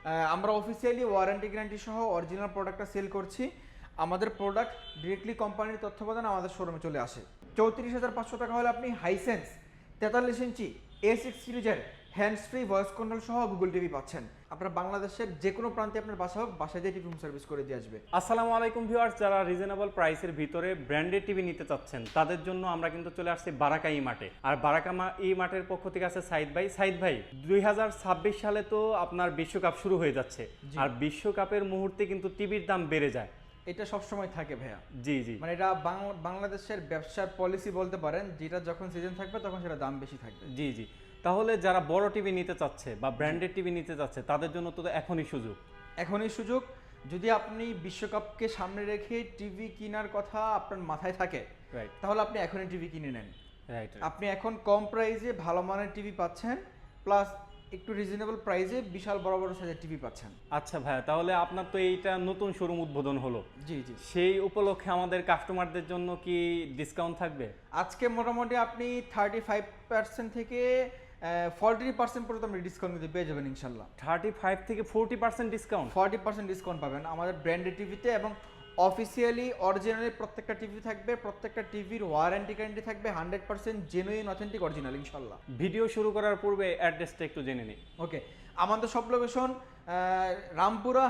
আমরা officially warranty guarantee সহ original প্রোডাক্টটা সেল করছি। আমাদের প্রোডাক্ট ডিরেক্টলি কোম্পানির তত্ত্বাবধানে আমাদের শোরুমে চলে আসে। 34,500 টাকা হলে আপনি হাইসেন্স 43 ইঞ্চি A6 সিরিজের হ্যান্ডস ফ্রি ভয়েস কন্ট্রোল সহ গুগল টিভি পাচ্ছেন। আপনার বাংলাদেশের যে কোনো প্রান্তে আপনার বাসা হোক, বাসায় দিয়ে টিভি হোম সার্ভিস করে দিয়ে আসবে। আসসালামু আলাইকুম ভিউয়ার্স, যারা রিজনেবল প্রাইসের ভিতরে ব্র্যান্ডেড টিভি নিতে চাচ্ছেন তাদের জন্য আমরা কিন্তু চলে আসছি বারাকা ই মার্টে। আর বারাকা ই মার্টের পক্ষ থেকে আছে সাইদ ভাই 2026 সালে তো আপনার বিশ্বকাপ শুরু হয়ে যাচ্ছে, আর বিশ্বকাপের মুহূর্তে কিন্তু টিভির দাম বেড়ে যায়। এটা সবসময় থাকে ভাইয়া। জি জি, মানে এটা বাংলাদেশের ব্যবসার পলিসি বলতে পারেন, যেটা যখন সিজন থাকবে তখন সেটা দাম বেশি থাকবে। জি জি, তাহলে যারা বড় টিভি নিতে চাচ্ছে বা ব্র্যান্ডেড টিভি নিতে চাচ্ছে তাদের জন্য তো এখনই সুযোগ। যদি আপনি বিশ্বকাপকে সামনে রেখে টিভি কেনার কথা আপনার মাথায় থাকে, তাহলে আপনি এখনই টিভি কিনে নেন। আপনি এখন কম প্রাইসে ভালো মানের টিভি পাচ্ছেন, প্লাস একটু রিজনেবল প্রাইসে বিশাল বড় বড় সাইজের টিভি পাচ্ছেন। আচ্ছা ভাইয়া, তাহলে আপনার তো এইটা নতুন শোরুম উদ্বোধন হলো। জি জি, সেই উপলক্ষে আমাদের কাস্টমারদের জন্য কি ডিসকাউন্ট থাকবে? আজকে মোটামুটি আপনি 35% থেকে 40% পর্যন্ত আপনি ডিসকাউন্ট কিন্তু পেয়ে যাবেন ইনশাল্লাহ। 35 থেকে 40% ডিসকাউন্ট? 40% ডিসকাউন্ট পাবেন আমাদের ব্র্যান্ডেড টিভিতে, এবং অফিসিয়ালি অরিজিনালি প্রত্যেকটা টিভি থাকবে। প্রত্যেকটা টিভির ওয়ারেন্টি গ্যারান্টি থাকবে 100% জেনুইন অথেন্টিক অরিজিনাল ইনশাল্লাহ। ভিডিও শুরু করার পূর্বে অ্যাড্রেসটা একটু জেনে নিই। ওকে, আমাদের সব লোকেশন রামপুরা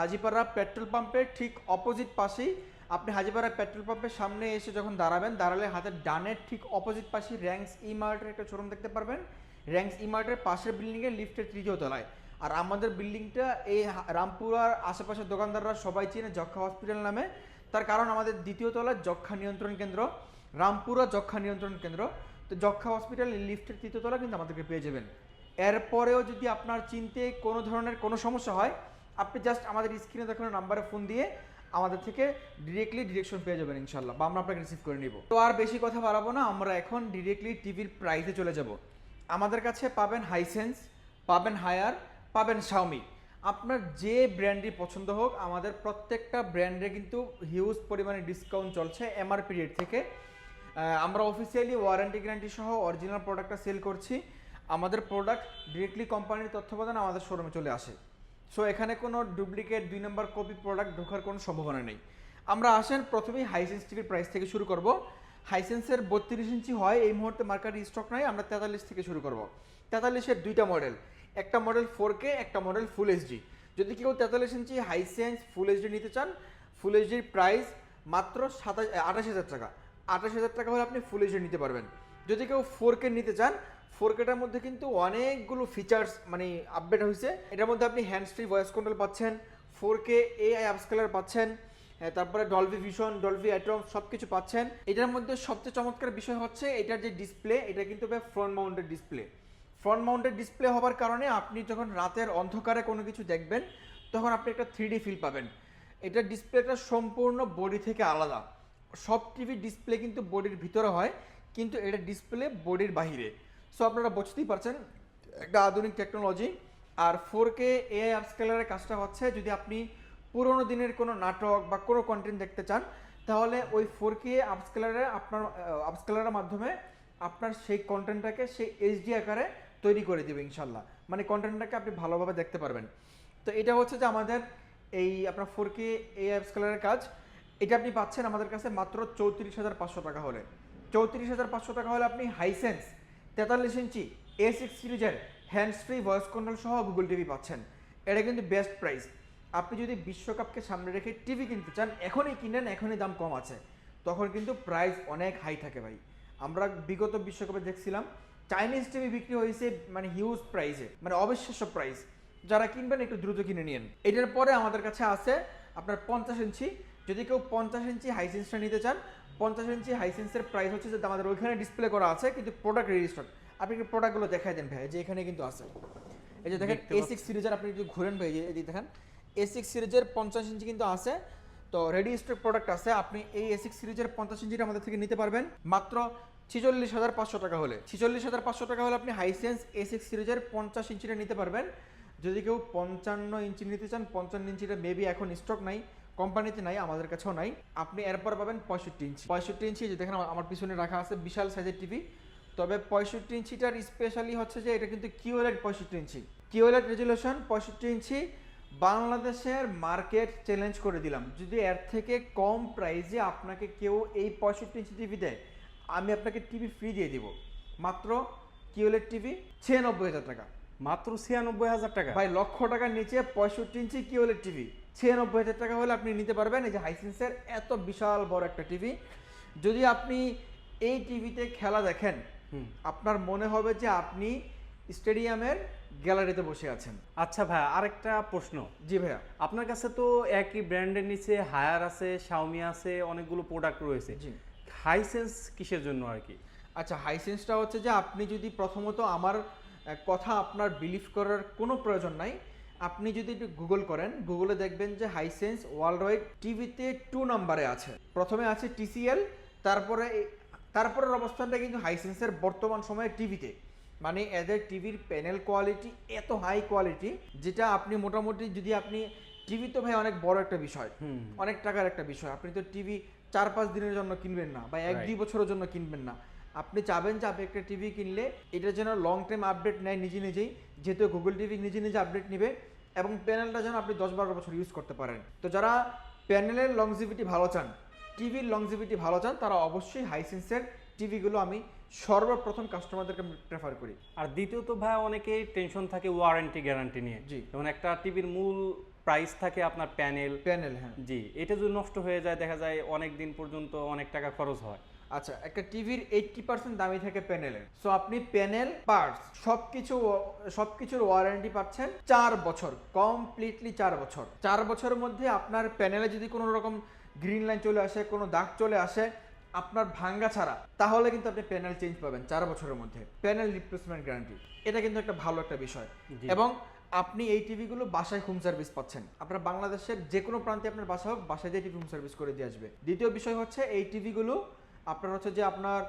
হাজিপাড়া পেট্রোল পাম্পের ঠিক অপোজিট পাশেই। আপনি হাজিপাড়া পেট্রোল পাম্পের সামনে এসে যখন দাঁড়ালে হাতের ডানের ঠিক অপোজিট পাশে র্যাঙ্কস ই মার্টের একটা শোরুম দেখতে পারবেন। র্যাঙ্কস ই মার্টের পাশের বিল্ডিংয়ে লিফটের 3য় তলায়। আর আমাদের বিল্ডিংটা এই রামপুরার আশেপাশের দোকানদাররা সবাই চেনে যক্ষা হসপিটাল নামে। তার কারণ আমাদের 2য় তলায় যক্ষা নিয়ন্ত্রণ কেন্দ্র, রামপুরা যক্ষা নিয়ন্ত্রণ কেন্দ্র। তো যক্ষা হসপিটাল লিফটের 3য় তলা কিন্তু আমাদেরকে পেয়ে যাবেন। এরপরেও যদি আপনার চিনতে কোনো ধরনের কোনো সমস্যা হয়, আপনি জাস্ট আমাদের স্ক্রিনে দেখানো নাম্বারে ফোন দিয়ে আমাদের থেকে ডিরেকশন পেয়ে যাবেন ইনশাল্লাহ, বা আমরা আপনাকে রিসিভ করে নিব। তো আর বেশি কথা বাড়াবো না, আমরা এখন ডিরেক্টলি টিভির প্রাইসে চলে যাব। আমাদের কাছে পাবেন হাইসেন্স, পাবেন হায়ার, পাবেন শাওমি। আপনার যে ব্র্যান্ডই পছন্দ হোক, আমাদের প্রত্যেকটা ব্র্যান্ডে কিন্তু হিউজ পরিমাণে ডিসকাউন্ট চলছে এমআরপি রেট থেকে। আমরা অফিসিয়ালি ওয়ারেন্টি গ্যারান্টি সহ অরিজিনাল প্রোডাক্টটা সেল করছি। আমাদের প্রোডাক্ট ডিরেক্টলি কোম্পানির তত্ত্বাবধানে আমাদের শোরুমে চলে আসে। সো এখানে কোনো ডুপ্লিকেট 2 নম্বর কপি প্রোডাক্ট ঢোকার কোনো সম্ভাবনা নেই। আমরা আসেন প্রথমেই হাইসেন্স টিভির প্রাইস থেকে শুরু করব। হাইসেন্সের 32 ইঞ্চি হয়, এই মুহূর্তে মার্কেটে স্টক নাই। আমরা 43 থেকে শুরু করব। 43-এর 2টা মডেল, একটা মডেল 4K, একটা মডেল ফুল এইচডি। যদি কেউ 43 ইঞ্চি হাইসেন্স ফুল এইচডি নিতে চান, ফুল এইচডির প্রাইস মাত্র 28,000 টাকা। 28,000 টাকা হলে আপনি ফুল এইচডি নিতে পারবেন। যদি কেউ 4K নিতে চান, 4Kটার মধ্যে কিন্তু অনেকগুলো ফিচার্স মানে আপডেট হয়েছে। এটার মধ্যে আপনি হ্যান্ডস ফ্রি ভয়েস কন্ট্রোল পাচ্ছেন, 4K AI আপস্কেলার পাচ্ছেন, তারপরে ডলবি ভিশন, ডলবি অ্যাটম সব কিছু পাচ্ছেন। এটার মধ্যে সবচেয়ে চমৎকার বিষয় হচ্ছে এটার যে ডিসপ্লে, এটা কিন্তু front mounted display. Front mounted display হওয়ার কারণে আপনি যখন রাতের অন্ধকারে কোনো কিছু দেখবেন, তখন আপনি একটা 3D ফিল পাবেন। এটার ডিসপ্লেটা সম্পূর্ণ বডি থেকে আলাদা। সব টিভি ডিসপ্লে কিন্তু বডির ভিতরে হয়, কিন্তু এটা ডিসপ্লে বডির বাহিরে। সো আপনারা বুঝতেই পারছেন একটা আধুনিক টেকনোলজি। আর 4K AI আপস্কেলারের কাজটা হচ্ছে, যদি আপনি পুরোনো দিনের কোনো নাটক বা কোনো কন্টেন্ট দেখতে চান, তাহলে ওই 4K আপস্কেলারের মাধ্যমে আপনার সেই কন্টেন্টটাকে সেই এইচডি আকারে তৈরি করে দেবে ইনশাল্লাহ। মানে কন্টেন্টটাকে আপনি ভালোভাবে দেখতে পারবেন। তো এটা হচ্ছে যে আমাদের এই আপনার 4K AI আপস্কেলারের কাজ। এটা আপনি পাচ্ছেন আমাদের কাছে মাত্র 34,500 টাকা হলে। 34,500 টাকা হলে আপনি হাইসেন্স 43 ইঞ্চি A6 সিরিজের হ্যান্ডস ফ্রি ভয়েস কন্ট্রোল সহ গুগল টিভি পাচ্ছেন। এটা কিন্তু বেস্ট প্রাইস। আপনি যদি বিশ্বকাপকে সামনে রেখে টিভি কিনতে চান, এখনই কিনেন, এখনই দাম কম আছে, তখন কিন্তু প্রাইস অনেক হাই থাকে ভাই। আমরা বিগত বিশ্বকাপে দেখছিলাম চাইনিজ টিভি বিক্রি হয়েছে মানে হিউজ প্রাইসে, মানে অবিশ্বাস্য প্রাইস। যারা কিনবেন একটু দ্রুত কিনে নিন। এটার পরে আমাদের কাছে আছে আপনার 50 ইঞ্চি। যদি কেউ 50 ইঞ্চি হাইসেন্সটা নিতে চান, 50 ইঞ্চি হাইসেন্সের প্রাইস হচ্ছে যে আমাদের ওইখানে ডিসপ্লে করা আছে, কিন্তু প্রোডাক্ট রেজিস্টার্ড। আপনি কি প্রোডাক্টগুলো দেখাই দেন ভাই, যে এখানে কিন্তু আছে। এই যে দেখেন A6 সিরিজের, আপনি যদি ঘুরেন ভাই, এই দেখেন A6 সিরিজের 50 ইঞ্চি কিন্তু আছে। তো রেডি স্টক প্রোডাক্ট আছে। আপনি এই A6 সিরিজের 50 ইঞ্চিটা আমাদের থেকে নিতে পারবেন মাত্র 46,500 টাকা হলে। 46,500 টাকা হলে আপনি হাইসেন্স A6 সিরিজের 50 ইঞ্চিটা নিতে পারবেন। যদি কেউ 55 ইঞ্চি নিতে চান, 55 ইঞ্চিটা মেবি এখন স্টক নাই, কোম্পানিতে নাই, আমাদের কাছেও নাই। আপনি এরপর পাবেন 65 ইঞ্চি। 65 ইঞ্চি যে দেখেন আমার পিছনে রাখা আছে, বিশাল সাইজের টিভি। তবে 65 ইঞ্চিটার স্পেশালি হচ্ছে যে এটা কিন্তু QLED 65 ইঞ্চি। কিওএলইডি রেজুলেশন 65 ইঞ্চি, বাংলাদেশের মার্কেট চ্যালেঞ্জ করে দিলাম, যদি এর থেকে কম প্রাইসে আপনাকে কেউ এই 65 ইঞ্চি টিভি দেয়, আমি আপনাকে টিভি ফ্রি দিয়ে দিব। মাত্র কিওএলইডি টিভি 96,000 টাকা। মাত্র 96,000 টাকা ভাই, লক্ষ টাকার নিচে 65 ইঞ্চি কিওএলইডি টিভি 96,000 টাকা হলে আপনি নিতে পারবেন এই যে হাইসেন্সের এত বিশাল বড় একটা টিভি। যদি আপনি এই টিভিতে খেলা দেখেন, আপনার মনে হবে যে আপনি স্টেডিয়ামের গ্যালারিতে বসে আছেন। আচ্ছা ভাই, আরেকটা প্রশ্ন। জি ভাইয়া। আপনার কাছে তো একই ব্র্যান্ডের নিচে হায়ার আছে, শাওমি আছে, অনেকগুলো প্রোডাক্ট রয়েছে। জি। হাইসেন্স কিসের জন্য আর কি? আচ্ছা, হাইসেন্সটা হচ্ছে যে আপনি যদি প্রথমত আমার কথা আপনার বিলিভ করার কোনো প্রয়োজন নাই, আপনি যদি একটু গুগল করেন, গুগলে দেখবেন যে হাইসেন্স ওয়ার্ল্ড ওয়াইড টিভিতে 2 নম্বরে আছে। প্রথমে আছে টিসিএল, তারপরের অবস্থানটা কিন্তু হাইসেন্সের বর্তমান সময়ে টিভিতে। মানে এদের টিভির প্যানেল কোয়ালিটি এত হাই কোয়ালিটি, যেটা আপনি মোটামুটি যদি আপনি টিভি তো ভাই অনেক বড় একটা বিষয়, অনেক টাকার একটা বিষয়। আপনি তো টিভি 4-5 দিনের জন্য কিনবেন না বা 1-2 বছরের জন্য কিনবেন না। আপনি চাবেন যে আপনি একটা টিভি কিনলে এটা যেন লং টাইম আপডেট নেয় নিজে নিজেই, যেহেতু গুগল টিভি নিজে নিজে আপডেট নেবে, এবং প্যানেলটা যেন আপনি 10-12 বছর ইউজ করতে পারেন। তো যারা প্যানেলের লংজিভিটি ভালো চান, টিভির লংজিভিটি ভালো চান, তারা অবশ্যই হাইসেন্সের টিভিগুলো আমি সর্বপ্রথম কাস্টমারদেরকে প্রেফার করি। আর দ্বিতীয়ত ভাই, অনেকেই টেনশন থাকে ওয়ারেন্টি গ্যারান্টি নিয়ে। জি। যেমন একটা টিভির মূল প্রাইস থাকে আপনার প্যানেল। হ্যাঁ। জি, এটা যদি নষ্ট হয়ে যায়, দেখা যায় অনেক দিন পর্যন্ত অনেক টাকা খরচ হয়। আচ্ছা, একটা টিভির 80% দামি থাকে প্যানেলের। সো আপনি প্যানেল পার্টস সবকিছুর ওয়ারেন্টি পাচ্ছেন 4 বছর, কমপ্লিটলি 4 বছর। 4 বছরের মধ্যে আপনার প্যানেলে যদি কোনো রকম গ্রিন লাইন চলে আসে, কোনো দাগ চলে আসে আপনার ভাঙ্গা ছাড়া, তাহলে কিন্তু আপনি প্যানেল চেঞ্জ পাবেন 4 বছরের মধ্যে। প্যানেল রিপ্লেসমেন্ট গ্যারান্টি, এটা কিন্তু একটা ভালো একটা বিষয়। এবং আপনি এই টিভিগুলো বাসায় হোম সার্ভিস পাচ্ছেন। আপনার বাংলাদেশের যে কোনো প্রান্তে আপনার বাসা হোক, বাসায় দিয়ে টিভি হোম সার্ভিস করে দিয়ে আসবে। দ্বিতীয় বিষয় হচ্ছে এই টিভিগুলো আপনার হচ্ছে যে আপনার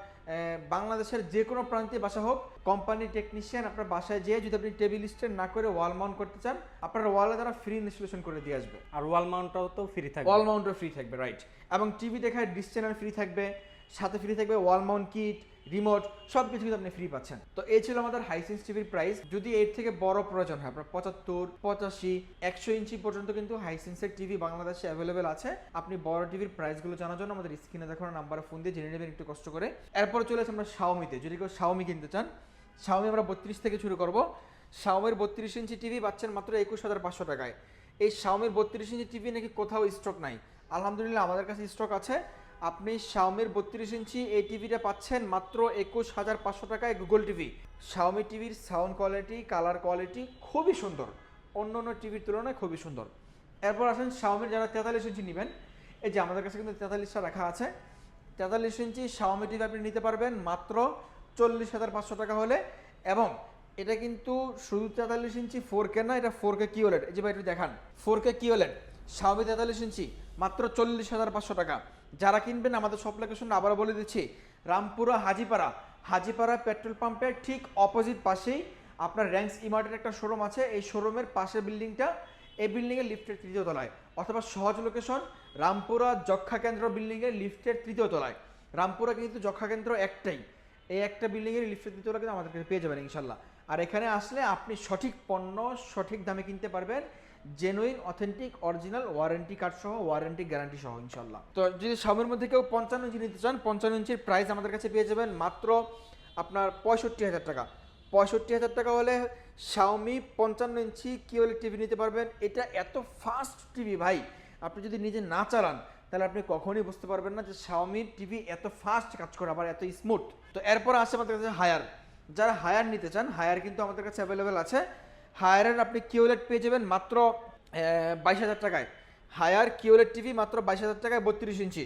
বাংলাদেশের যে কোনো প্রান্তে বাসা হোক, কোম্পানি টেকনিশিয়ান আপনার বাসায় যেয়ে যদি আপনি টেবিল স্ট্যান্ড না করে ওয়াল মাউন্ট করতে চান, আপনার ওয়ালে তারা ফ্রি ইনস্টলেশন করে দিয়ে আসবে। আর ওয়াল মাউন্টটাও তো ফ্রি থাকবে। ওয়াল মাউন্টও ফ্রি থাকবে, রাইট। এবং টিভি দেখার ডিশ চ্যানেল ফ্রি থাকবে, সাথে ফ্রি থাকবে ওয়াল মাউন্ট কিট, রিমোট, সব কিছু কিন্তু আপনি ফ্রি পাচ্ছেন। তো এই ছিল আমাদের হাইসেন্স টিভির প্রাইস। যদি এর থেকে বড় প্রয়োজন হয়, আপনার 75, 85, 100 ইঞ্চি পর্যন্ত কিন্তু হাইসেন্সের টিভি বাংলাদেশে অ্যাভেলেবেল আছে। আপনি বড় টিভির প্রাইসগুলো জানার জন্য আমাদের স্ক্রিনে দেখানো নাম্বারে ফোন দিয়ে জেনে নেবেন একটু কষ্ট করে। এরপর চলে আসে আমরা শাওমিতে। যদি কেউ শাওমি কিনতে চান, শাওমি আমরা 32 থেকে শুরু করব। শাওমির 32 ইঞ্চি টিভি পাচ্ছেন মাত্র 21,500 টাকায়। এই শাওমির 32 ইঞ্চি টিভি নাকি কোথাও স্টক নাই, আলহামদুলিল্লাহ আমাদের কাছে স্টক আছে। আপনি শাওমির 32 ইঞ্চি এই টিভিটা পাচ্ছেন মাত্র 21,500 টাকায় গুগল টিভি। শাওমি টিভির সাউন্ড কোয়ালিটি, কালার কোয়ালিটি খুবই সুন্দর, অন্য অন্য টিভির তুলনায় খুবই সুন্দর। এরপর আসেন শাওমির যারা 43 ইঞ্চি নেবেন, এই যে আমাদের কাছে কিন্তু 43টা রাখা আছে। 43 ইঞ্চি শাওমি টিভি আপনি নিতে পারবেন মাত্র 40,500 টাকা হলে। এবং এটা কিন্তু শুধু 43 ইঞ্চি 4K না, এটা 4K কিওলেড। এই যে ভাই একটু দেখান, 4K কিওলেড শাওমি 43 ইঞ্চি মাত্র 40,500 টাকা। যারা কিনবেন আমাদের সব লোকেশন আবার বলে দিচ্ছি, রামপুরা হাজিপাড়া পেট্রোল পাম্পের ঠিক অপোজিট পাশেই আপনার র্যাঙ্কস ইমার্টের একটা শোরুম আছে। এই শোরুমের পাশের বিল্ডিংটা, এই বিল্ডিংয়ের লিফটের 3য় তলায়, অথবা সহজ লোকেশন রামপুরা যক্ষা কেন্দ্র বিল্ডিংয়ের লিফটের 3য় তলায়। রামপুরা কিন্তু যক্ষা কেন্দ্র একটাই, এই একটা বিল্ডিংয়ের লিফটের 3য় তলায় কিন্তু আমাদের কাছে পেয়ে যাবেন ইনশাল্লাহ। আর এখানে আসলে আপনি সঠিক পণ্য সঠিক দামে কিনতে পারবেন, genuine authentic original warranty card সহ, ওয়ারেন্টি গ্যারান্টি সহ ইনশাল্লাহ। তো যদি শাওমির মধ্যে কেউ 55 ইঞ্চি নিতে চান, 55 ইঞ্চির প্রাইস আমাদের কাছে পেয়ে যাবেন মাত্র আপনার 65,000 টাকা। 65,000 টাকা হলে শাওমি 55 ইঞ্চি কিওএলইডি টিভি নিতে পারবেন। এটা এত ফাস্ট টিভি ভাই, আপনি যদি নিজে না চালান তাহলে আপনি কখনোই বুঝতে পারবেন না যে শাওমির টিভি এত ফাস্ট কাজ করে, আবার এত স্মুথ। তো এরপর আসে আমাদের কাছে হায়ার। যারা হায়ার নিতে চান, হায়ার কিন্তু আমাদের কাছে অ্যাভেলেবেল আছে। হায়ারের আপনি কিওএলইডি পেয়ে যাবেন মাত্র 22,000 টাকায়। হায়ার কিওএলইডি টিভি মাত্র 22,000 টাকায় 32 ইঞ্চি।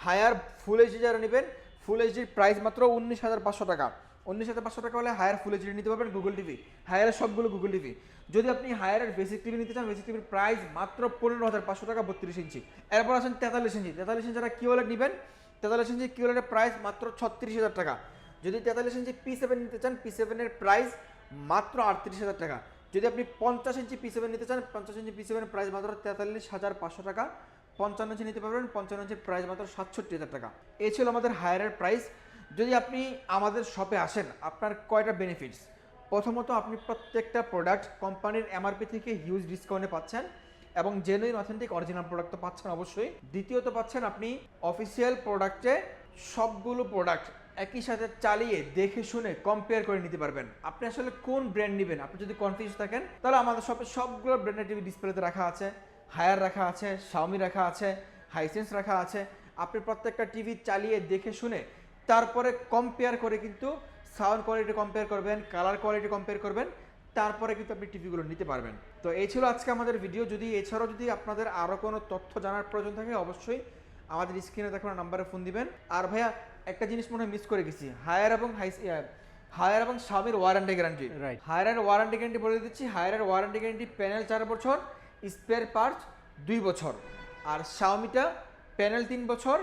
হায়ার ফুল এইচডি যারা নেবেন, ফুল এইচডির প্রাইস মাত্র 19,500 টাকা। 19,500 টাকা হলে হায়ার ফুল এইচডি নিতে পারবেন গুগল টিভি। হায়ারের সবগুলো গুগল টিভি। যদি আপনি হায়ারের বেসিক টিভি নিতে চান, বেসিক টিভির প্রাইস মাত্র 15,500 টাকা 32 ইঞ্চি। এরপর আসেন 43 ইঞ্চি। 43 ইঞ্চি যারা কিওএলইডি নেবেন, 43 ইঞ্চি কিওএলইডির প্রাইস মাত্র 36,000 টাকা। যদি 43 ইঞ্চি P7 নিতে চান, P7 এর প্রাইস মাত্র 38,000 টাকা। যদি আপনি 50 ইঞ্চি P7 নিতে চান, 50 ইঞ্চি P7 এর প্রাইস মাত্র 43,500 টাকা। 55 ইঞ্চি নিতে পারবেন, 55 ইঞ্চির প্রাইস মাত্র 67,000 টাকা। এই ছিল আমাদের হায়ারের প্রাইস। যদি আপনি আমাদের শপে আসেন, আপনার কয়টা বেনিফিটস। প্রথমত আপনি প্রত্যেকটা প্রোডাক্ট কোম্পানির এমআরপি থেকে হিউজ ডিসকাউন্টে পাচ্ছেন এবং জেনুইন অথেন্টিক অরিজিনাল প্রোডাক্ট তো পাচ্ছেন অবশ্যই। দ্বিতীয়ত পাচ্ছেন আপনি অফিসিয়াল প্রোডাক্টে সবগুলো প্রোডাক্ট একই সাথে চালিয়ে দেখে শুনে কম্পেয়ার করে নিতে পারবেন। আপনি আসলে কোন ব্র্যান্ড নেবেন আপনি যদি কনফিউজ থাকেন, তাহলে আমাদের শপে সবগুলো ব্র্যান্ডের টিভি ডিসপ্লেতে রাখা আছে। হায়ার রাখা আছে, শাওমি রাখা আছে, হাইসেন্স রাখা আছে। আপনি প্রত্যেকটা টিভি চালিয়ে দেখে শুনে তারপরে কম্পেয়ার করে কিন্তু সাউন্ড কোয়ালিটি কম্পেয়ার করবেন, কালার কোয়ালিটি কম্পেয়ার করবেন, তারপরে কিন্তু আপনি টিভিগুলো নিতে পারবেন। তো এই ছিল আজকে আমাদের ভিডিও। যদি এছাড়াও যদি আপনাদের আরও কোনো তথ্য জানার প্রয়োজন থাকে অবশ্যই আমাদের স্ক্রিনে দেখানো নাম্বারে ফোন দিবেন। আর ভাইয়া একটা জিনিস মনে হয় মিস করে গেছি, হায়ার এবং শাওমির ওয়ারেন্টি গ্যারান্টি। রাইট। হায়ারের ওয়ারেন্টি গ্যারান্টি বলে দিচ্ছি, হায়ারের ওয়ারেন্টি গ্যারান্টি প্যানেল 4 বছর, স্পেয়ার পার্টস 2 বছর। আর শাওমিটা প্যানেল 3 বছর,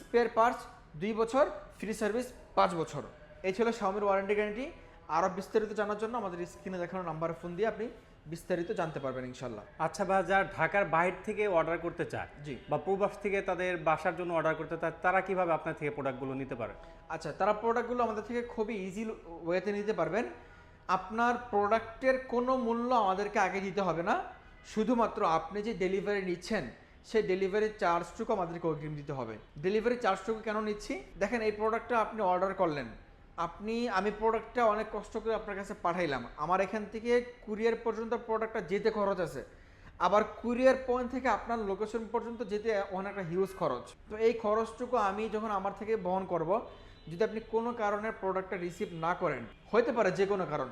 স্পেয়ার পার্টস 2 বছর, ফ্রি সার্ভিস 5 বছর। এই ছিল শাওমির ওয়ারেন্টি গ্যারান্টি। আরও বিস্তারিত জানার জন্য আমাদের স্ক্রিনে দেখানো নাম্বারে ফোন দিয়ে আপনি বিস্তারিত জানতে পারবেন ইনশাল্লাহ। আচ্ছা ভাই, যারা ঢাকার বাইরে থেকে অর্ডার করতে চায় জি। বা প্রবাস থেকে তাদের বাসার জন্য অর্ডার করতে চায়, তারা কিভাবে আপনার থেকে প্রোডাক্টগুলো নিতে পারে? আচ্ছা, তারা প্রোডাক্টগুলো আমাদের থেকে খুবই ইজি ওয়েতে নিতে পারবেন। আপনার প্রোডাক্টের কোনো মূল্য আমাদেরকে আগে দিতে হবে না, শুধুমাত্র আপনি যে ডেলিভারি নিচ্ছেন সেই ডেলিভারি চার্জটুকু আমাদেরকে অগ্রিম দিতে হবে। ডেলিভারি চার্জটুকু কেন নিচ্ছি দেখেন, এই প্রোডাক্টটা আপনি অর্ডার করলেন, আমি প্রোডাক্টটা অনেক কষ্ট করে আপনার কাছে পাঠাইলাম, আমার এখান থেকে কুরিয়ার পর্যন্ত প্রোডাক্টটা যেতে খরচ আছে, আবার কুরিয়ার পয়েন্ট থেকে আপনার লোকেশন পর্যন্ত যেতে অনেক একটা হিউজ খরচ। তো এই খরচটুকু আমি যখন আমার থেকে বহন করব, যদি আপনি কোনো কারণে প্রোডাক্টটা রিসিভ না করেন, হতে পারে যে কোনো কারণ,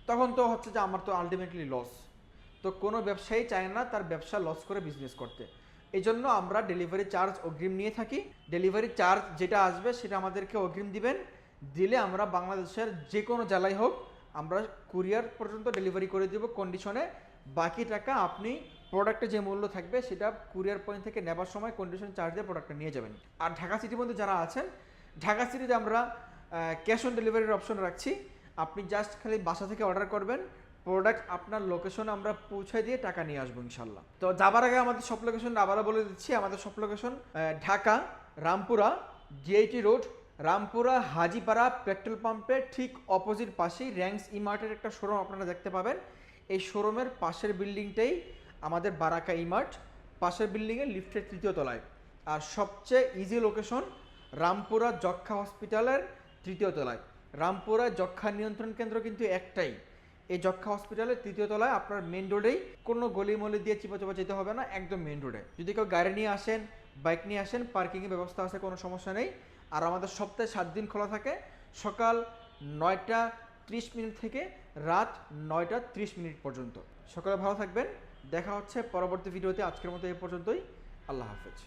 তখন তো হচ্ছে যে আমার তো আলটিমেটলি লস। তো কোনো ব্যবসায়ী চায় না তার ব্যবসা লস করে বিজনেস করতে। এই জন্য আমরা ডেলিভারি চার্জ অগ্রিম নিয়ে থাকি। ডেলিভারি চার্জ যেটা আসবে সেটা আমাদেরকে অগ্রিম দিবেন, দিলে আমরা বাংলাদেশের যে কোনো জেলায় হোক আমরা কুরিয়ার পর্যন্ত ডেলিভারি করে দেব কন্ডিশনে। বাকি টাকা আপনি প্রোডাক্টে যে মূল্য থাকবে সেটা কুরিয়ার পয়েন্ট থেকে নেবার সময় কন্ডিশন চার্জ দিয়ে প্রোডাক্টটা নিয়ে যাবেন। আর ঢাকা সিটির মধ্যে যারা আছেন, ঢাকা সিটিতে আমরা ক্যাশ অন ডেলিভারির অপশন রাখছি। আপনি জাস্ট খালি বাসা থেকে অর্ডার করবেন, প্রোডাক্ট আপনার লোকেশনে আমরা পৌঁছে দিয়ে টাকা নিয়ে আসবো ইনশাল্লাহ। তো যাবার আগে আমাদের সব লোকেশন আবারও বলে দিচ্ছি। আমাদের সব location Dhaka Rampura GIT road, Rampura Hajipara petrol পাম্পের ঠিক অপোজিট পাশেই র্যাঙ্কস ইমার্টের একটা শোরুম আপনারা দেখতে পাবেন। এই শোরুমের পাশের বিল্ডিংটাই আমাদের বারাকা ইমার্ট, পাশের বিল্ডিংয়ে লিফটের 3য় তলায়। আর সবচেয়ে ইজি লোকেশন রামপুরা যক্ষা হসপিটালের 3য় তলায়। রামপুরা যক্ষা নিয়ন্ত্রণ কেন্দ্র কিন্তু একটাই, এই যক্ষা হসপিটালের 3য় তলায়। আপনার মেন রোডেই, কোনো গলিমলি দিয়ে চিপা যেতে হবে না, একদম মেন রোডে। যদি কেউ গাড়ি নিয়ে আসেন, বাইক নিয়ে আসেন, পার্কিংয়ের ব্যবস্থা আছে, কোনো সমস্যা নেই। আর আমাদের সপ্তাহে 7 দিন খোলা থাকে, সকাল 9টা 30 থেকে রাত 9টা 30 পর্যন্ত। সকালে ভালো থাকবেন, দেখা হচ্ছে পরবর্তী ভিডিওতে। আজকের মতো এই পর্যন্তই, আল্লাহ হাফেজ।